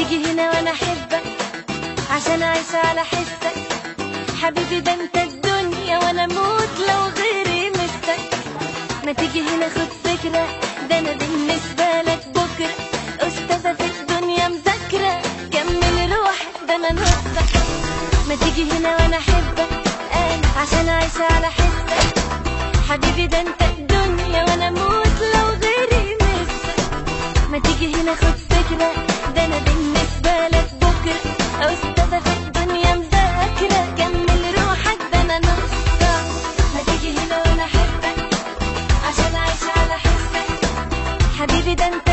تيجي هنا وانا احبك عشان اعيش على حسك. حبيبي ده انت الدنيا وانا اموت لو غيري مسك. ما تيجي هنا خد فكرة، ده انا بالنسبة لك بكرة استاذة في الدنيا مذاكرة. كمل روحك ده انا نصك. ما تيجي هنا وانا احبك انا عشان اعيش على حسك. حبيبي ده انت الدنيا وانا اموت لو غيري مسك. ما تيجي هنا خد فكرة، ده انا بالنسبة لك بكرة استاذة في الدنيا مذاكرة. كمل روحك ده انا نصك. ما تيجي هنا وانا احبك عشان اعيش على حسك. حبيبي ده انت